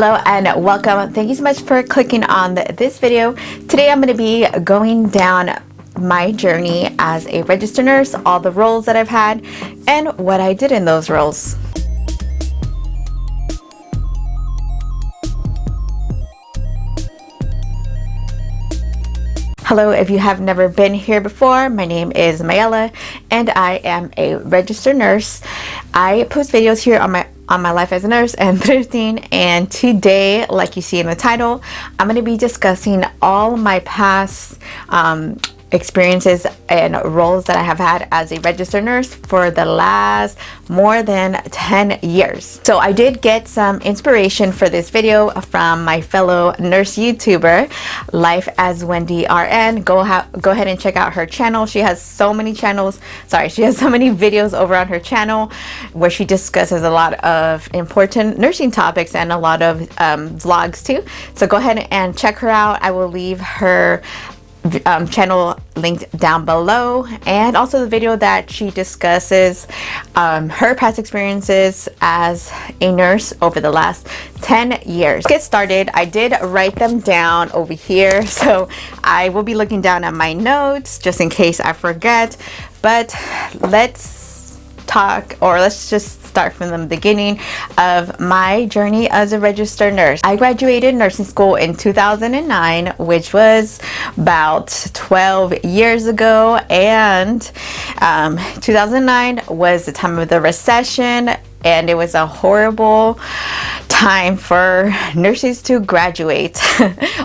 Hello and welcome. Thank you so much for clicking on this video. Today I'm going to be going down my journey as a registered nurse, all the roles that I've had, and what I did in those roles. Hello, if you have never been here before, my name is Mayela and I am a registered nurse. I post videos here on my life as a nurse and thrifting, and today, like you see in the title, I'm going to be discussing all my past experiences and roles that I have had as a registered nurse for the last more than 10 years. So I did get some inspiration for this video from my fellow nurse YouTuber, Life as Wendy RN. Go ahead and check out her channel. She has so many videos over on her channel where she discusses a lot of important nursing topics and a lot of vlogs too. So go ahead and check her out. I will leave her channel linked down below, and also the video that she discusses her past experiences as a nurse over the last 10 years. Let's get started. I did write them down over here, so I will be looking down at my notes just in case I forget, but let's just start from the beginning of my journey as a registered nurse. I graduated nursing school in 2009, which was about 12 years ago, and 2009 was the time of the recession, and it was a horrible time for nurses to graduate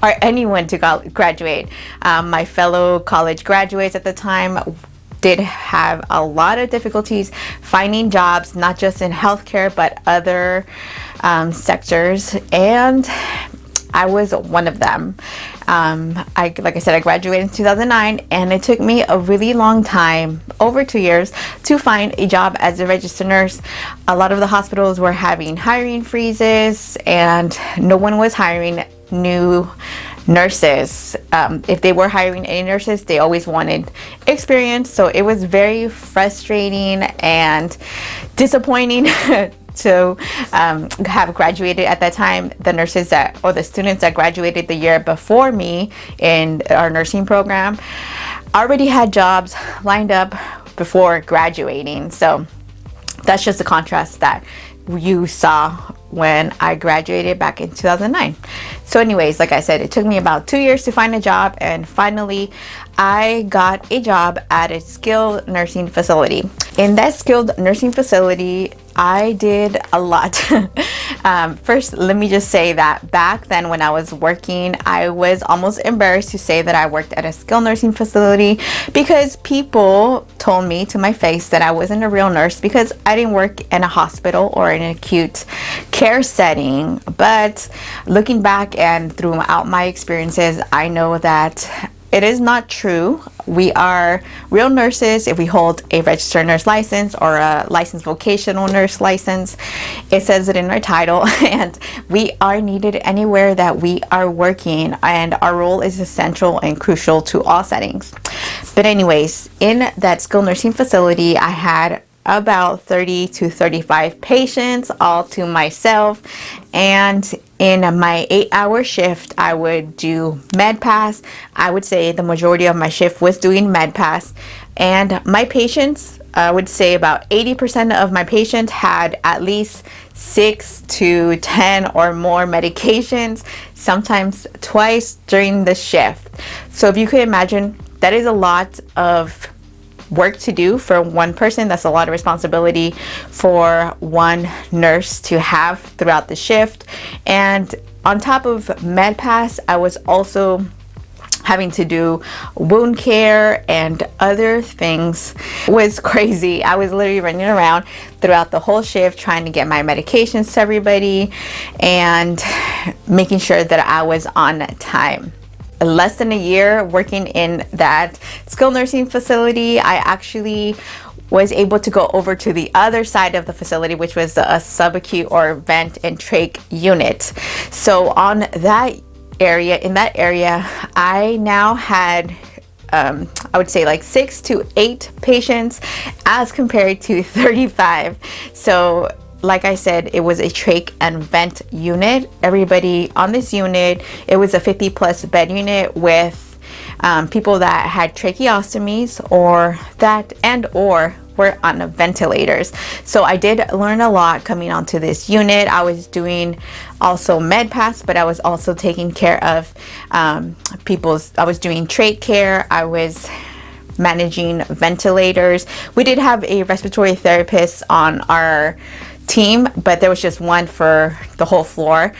or anyone to graduate. My fellow college graduates at the time did have a lot of difficulties finding jobs, not just in healthcare but other sectors, and I was one of them. Like I said, I graduated in 2009, and it took me a really long time, over 2 years, to find a job as a registered nurse. A lot of the hospitals were having hiring freezes, and no one was hiring new nurses. If they were hiring any nurses, they always wanted experience. So it was very frustrating and disappointing to have graduated at that time. The students that graduated the year before me in our nursing program already had jobs lined up before graduating. So that's just a contrast that you saw when I graduated back in 2009. So anyways, like I said, it took me about 2 years to find a job, and finally I got a job at a skilled nursing facility. In that skilled nursing facility, I did a lot. First, let me just say that back then when I was working, I was almost embarrassed to say that I worked at a skilled nursing facility, because people told me to my face that I wasn't a real nurse because I didn't work in a hospital or in an acute care setting. But looking back and throughout my experiences, I know that it is not true. We are real nurses if we hold a registered nurse license or a licensed vocational nurse license. It says it in our title, and we are needed anywhere that we are working, and our role is essential and crucial to all settings. But anyways, in that skilled nursing facility, I had about 30 to 35 patients all to myself, and in my 8-hour shift I would do med pass. I would say the majority of my shift was doing med pass, and my patients, I would say about 80% of my patients had at least 6 to 10 or more medications, sometimes twice during the shift. So if you could imagine, that is a lot of work to do for one person. That's a lot of responsibility for one nurse to have throughout the shift. And on top of med pass, I was also having to do wound care and other things. It was crazy. I was literally running around throughout the whole shift trying to get my medications to everybody and making sure that I was on time. Less than a year working in that skilled nursing facility, I actually was able to go over to the other side of the facility, which was a subacute or vent and trach unit. So in that area, I now had I would say like 6 to 8 patients as compared to 35. So like I said, it was a trach and vent unit. Everybody on this unit, it was a 50 plus bed unit with people that had tracheostomies or were on ventilators. So I did learn a lot coming onto this unit. I was doing also med pass, but I was also taking care of I was doing trach care. I was managing ventilators. We did have a respiratory therapist on our team, but there was just one for the whole floor.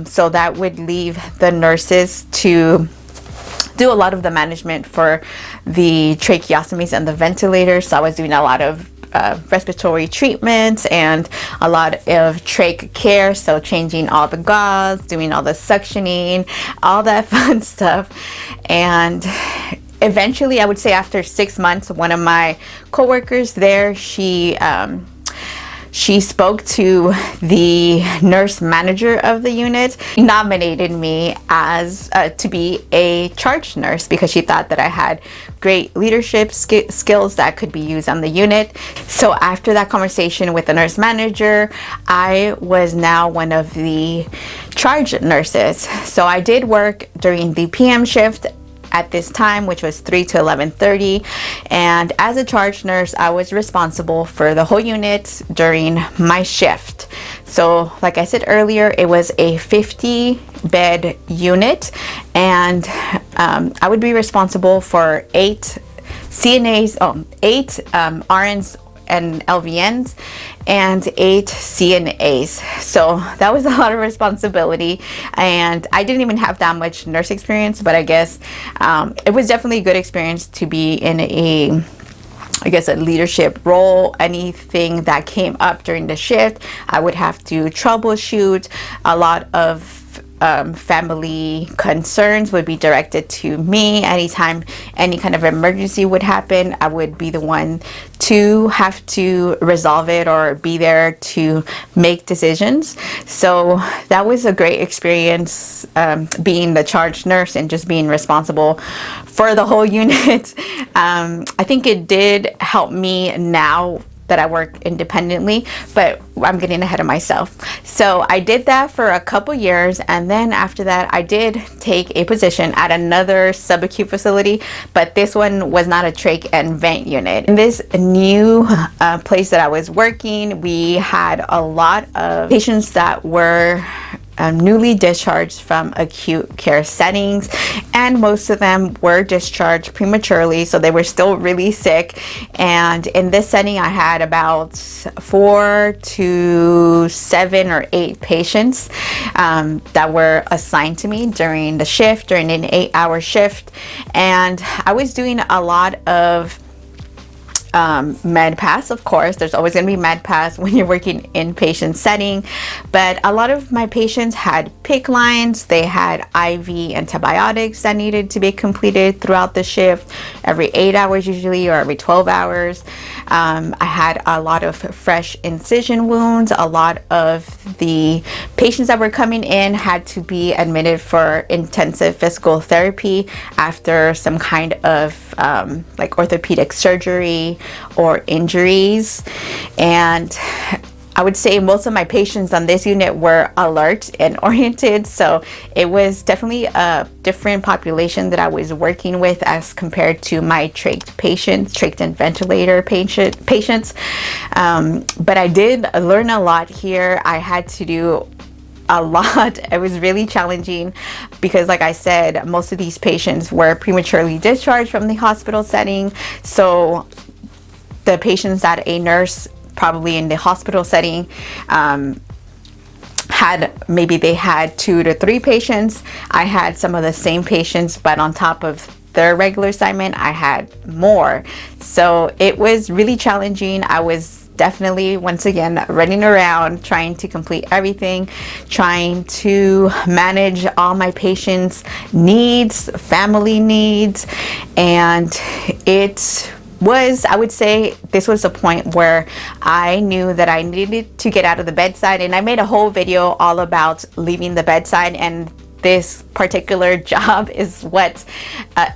So that would leave the nurses to do a lot of the management for the tracheostomies and the ventilators. So I was doing a lot of respiratory treatments and a lot of trach care, so changing all the gauze, doing all the suctioning, all that fun stuff. And eventually, I would say after 6 months, one of my coworkers there, she spoke to the nurse manager of the unit, nominated me as to be a charge nurse because she thought that I had great leadership skills that could be used on the unit. So after that conversation with the nurse manager, I was now one of the charge nurses. So I did work during the PM shift at this time, which was 3 to 11:30, and as a charge nurse, I was responsible for the whole unit during my shift. So like I said earlier, it was a 50 bed unit, and I would be responsible for 8 CNAs, 8 RNs and LVNs, and 8 CNAs. So that was a lot of responsibility, and I didn't even have that much nurse experience, but I guess it was definitely a good experience to be in a leadership role. Anything that came up during the shift, I would have to troubleshoot. A lot of family concerns would be directed to me. Anytime any kind of emergency would happen, I would be the one to have to resolve it or be there to make decisions. So that was a great experience, being the charge nurse and just being responsible for the whole unit. I think it did help me now that I work independently, but I'm getting ahead of myself. So I did that for a couple years, and then after that I did take a position at another subacute facility, but this one was not a trach and vent unit. In this new place that I was working, we had a lot of patients that were newly discharged from acute care settings, and most of them were discharged prematurely, so they were still really sick. And in this setting, I had about 4 to 7 or 8 patients that were assigned to me during the shift, during an 8-hour shift, and I was doing a lot of med pass. Of course, there's always going to be med pass when you're working in patient setting, but a lot of my patients had PICC lines. They had IV antibiotics that needed to be completed throughout the shift, every 8 hours usually, or every 12 hours. I had a lot of fresh incision wounds. A lot of the patients that were coming in had to be admitted for intensive physical therapy after some kind of like orthopedic surgery or injuries. And I would say most of my patients on this unit were alert and oriented, so it was definitely a different population that I was working with as compared to my trach patients, trach and ventilator patients. But I did learn a lot here. I had to do a lot. It was really challenging because, like I said, most of these patients were prematurely discharged from the hospital setting. So the patients that a nurse probably in the hospital setting they had 2 to 3 patients. I had some of the same patients, but on top of their regular assignment, I had more. So it was really challenging. I was definitely, once again, running around trying to complete everything, trying to manage all my patients' needs, family needs, and I would say this was a point where I knew that I needed to get out of the bedside, and I made a whole video all about leaving the bedside, and this particular job is what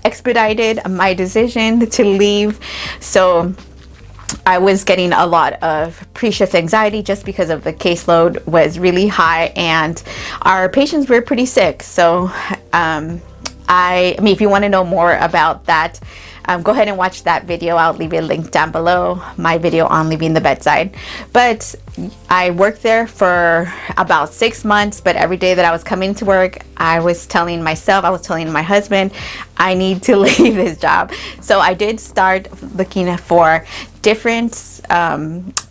expedited my decision to leave. So I was getting a lot of pre-shift anxiety just because of the caseload was really high and our patients were pretty sick. So I mean, if you want to know more about that, go ahead and watch that video. I'll leave a link down below, my video on leaving the bedside. But I worked there for about 6 months, but every day that I was coming to work, I was telling myself, I was telling my husband, I need to leave this job. So I did start looking for different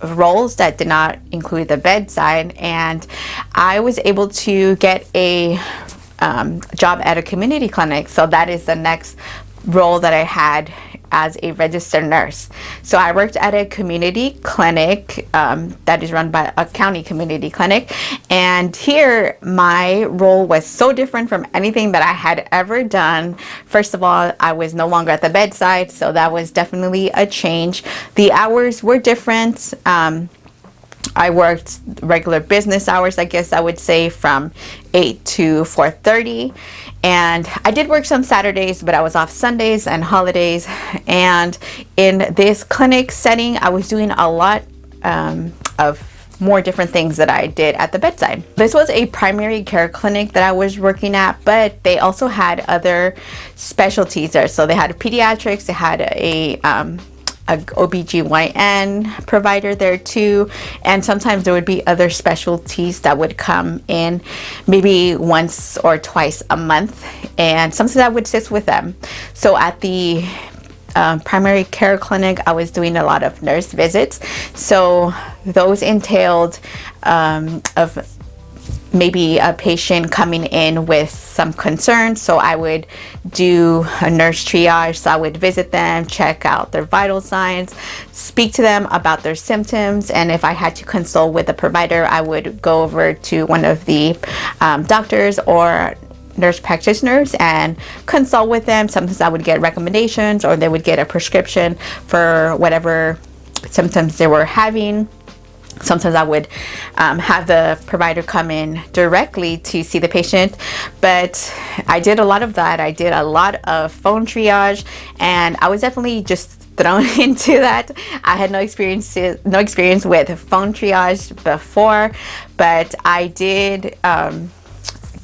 roles that did not include the bedside, and I was able to get a job at a community clinic. So that is the next role that I had as a registered nurse. So I worked at a community clinic that is run by a county community clinic, and here my role was so different from anything that I had ever done. First of all, I was no longer at the bedside, so that was definitely a change. The hours were different. I worked regular business hours, I guess I would say, from 8 to 4:30. And I did work some Saturdays, but I was off Sundays and holidays. And in this clinic setting, I was doing a lot of more different things that I did at the bedside. This was a primary care clinic that I was working at, but they also had other specialties there. So they had pediatrics, they had a OBGYN provider there too, and sometimes there would be other specialties that would come in maybe once or twice a month, and sometimes I would assist with them. So at the primary care clinic, I was doing a lot of nurse visits, so those entailed of maybe a patient coming in with some concerns. So I would do a nurse triage. So I would visit them, check out their vital signs, speak to them about their symptoms, and if I had to consult with a provider, I would go over to one of the doctors or nurse practitioners and consult with them. Sometimes I would get recommendations, or they would get a prescription for whatever symptoms they were having. Sometimes I would have the provider come in directly to see the patient, but I did a lot of that. I did a lot of phone triage, and I was definitely just thrown into that. I had no experience with phone triage before, but I did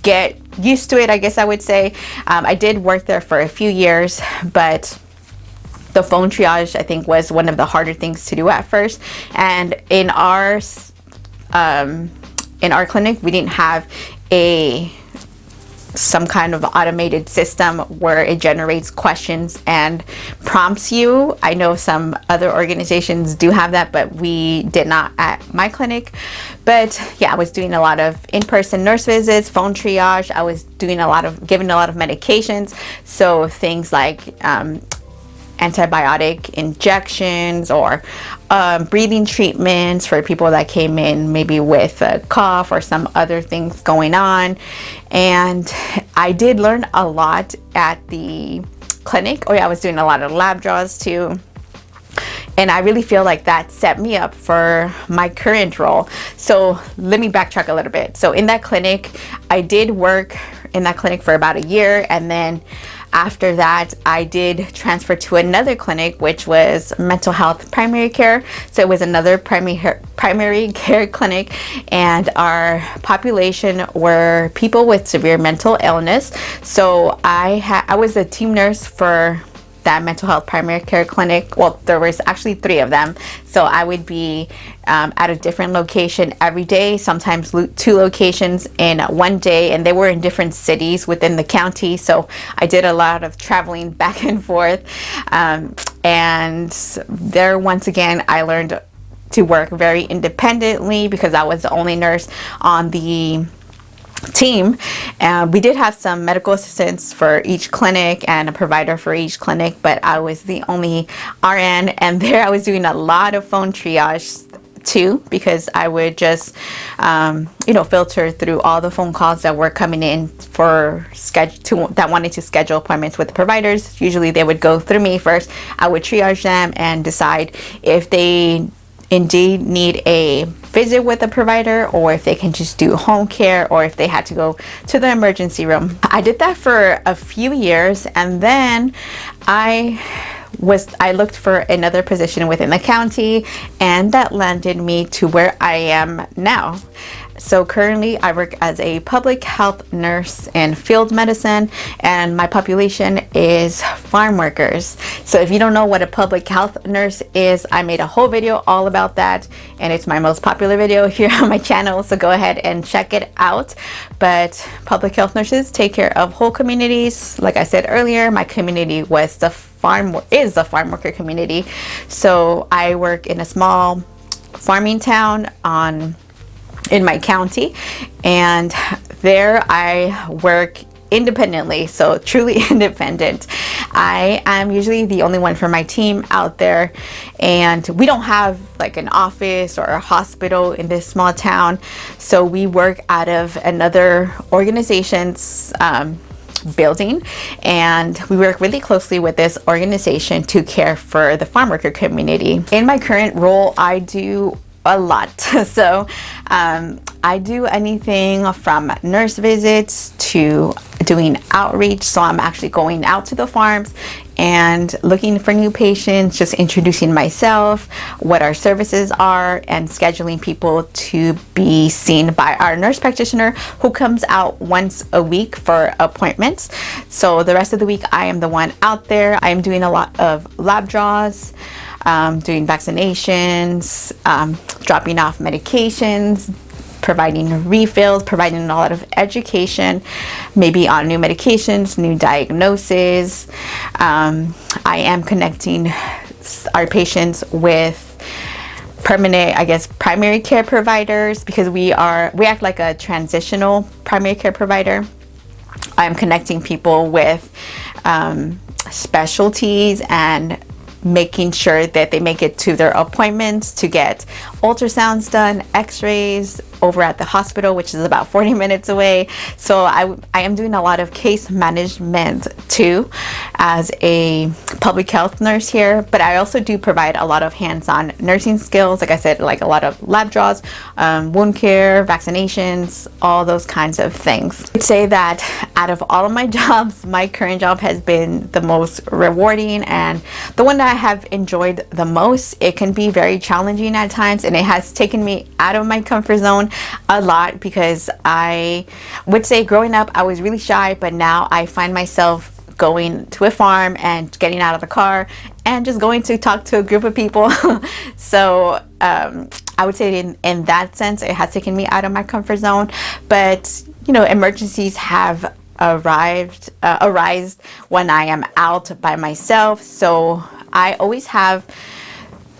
get used to it, I guess I would say. I did work there for a few years, but the phone triage, I think, was one of the harder things to do at first. And in our clinic, we didn't have some kind of automated system where it generates questions and prompts you. I know some other organizations do have that, but we did not at my clinic. But yeah, I was doing a lot of in-person nurse visits, phone triage. I was doing giving a lot of medications. So things like antibiotic injections or breathing treatments for people that came in maybe with a cough or some other things going on. And I did learn a lot at the clinic. Oh yeah, I was doing a lot of lab draws too. And I really feel like that set me up for my current role. So let me backtrack a little bit. So in that clinic, I did work in that clinic for about a year, and then after that, I did transfer to another clinic, which was mental health primary care. So it was another primary care clinic, and our population were people with severe mental illness. So I was a team nurse for that mental health primary care clinic. Well, there was actually 3 of them. So I would be at a different location every day, sometimes 2 locations in one day, and they were in different cities within the county. So I did a lot of traveling back and forth. And there, once again, I learned to work very independently because I was the only nurse on the team. We did have some medical assistants for each clinic and a provider for each clinic, but I was the only RN, and there I was doing a lot of phone triage too, because I would just filter through all the phone calls that were coming in for that wanted to schedule appointments with the providers. Usually they would go through me first. I would triage them and decide if they indeed need a visit with a provider, or if they can just do home care, or if they had to go to the emergency room. I did that for a few years, and then I I looked for another position within the county, and that landed me to where I am now. So currently I work as a public health nurse in field medicine, and my population is farm workers. So if you don't know what a public health nurse is, I made a whole video all about that, and it's my most popular video here on my channel, so go ahead and check it out. But public health nurses take care of whole communities. Like I said earlier, my community is the farm worker community. So I work in a small farming town in my county, and there I work independently, so truly independent. I am usually the only one from my team out there, and we don't have like an office or a hospital in this small town, so we work out of another organization's building, and we work really closely with this organization to care for the farm worker community. In my current role, I do a lot. So I do anything from nurse visits to doing outreach. So I'm actually going out to the farms and looking for new patients, just introducing myself, what our services are, and scheduling people to be seen by our nurse practitioner, who comes out once a week for appointments. So the rest of the week I am the one out there. I am doing a lot of lab draws, doing vaccinations, dropping off medications, providing refills, providing a lot of education, maybe on new medications, new diagnoses. I am connecting our patients with primary care providers, because we act like a transitional primary care provider. I'm connecting people with specialties and making sure that they make it to their appointments to get ultrasounds done, x-rays over at the hospital, which is about 40 minutes away. So I am doing a lot of case management too as a public health nurse here, but I also do provide a lot of hands-on nursing skills. Like I said, like a lot of lab draws, wound care, vaccinations, all those kinds of things. I'd say that out of all of my jobs, my current job has been the most rewarding and the one that I have enjoyed the most. It can be very challenging at times, and it has taken me out of my comfort zone a lot, because I would say growing up I was really shy, but now I find myself going to a farm and getting out of the car and just going to talk to a group of people. So I would say in that sense it has taken me out of my comfort zone. But you know, emergencies have arise when I am out by myself, so I always have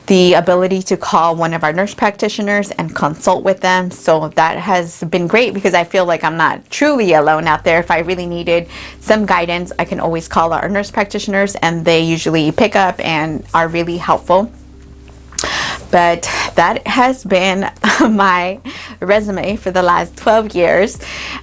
the ability to call one of our nurse practitioners and consult with them. So that has been great, because I feel like I'm not truly alone out there. If I really needed some guidance, I can always call our nurse practitioners, and they usually pick up and are really helpful. But that has been my resume for the last 12 years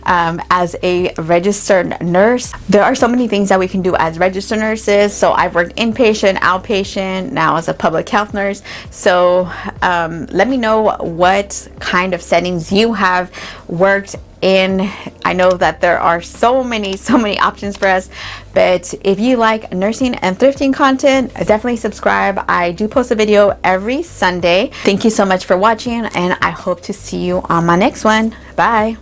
as a registered nurse. There are so many things that we can do as registered nurses. So I've worked inpatient, outpatient, now as a public health nurse. So let me know what kind of settings you have worked in. I know that there are so many options for us, but if you like nursing and thrifting content, definitely subscribe. I do post a video every Sunday. Thank you so much for watching, and I hope to see you on my next one. Bye.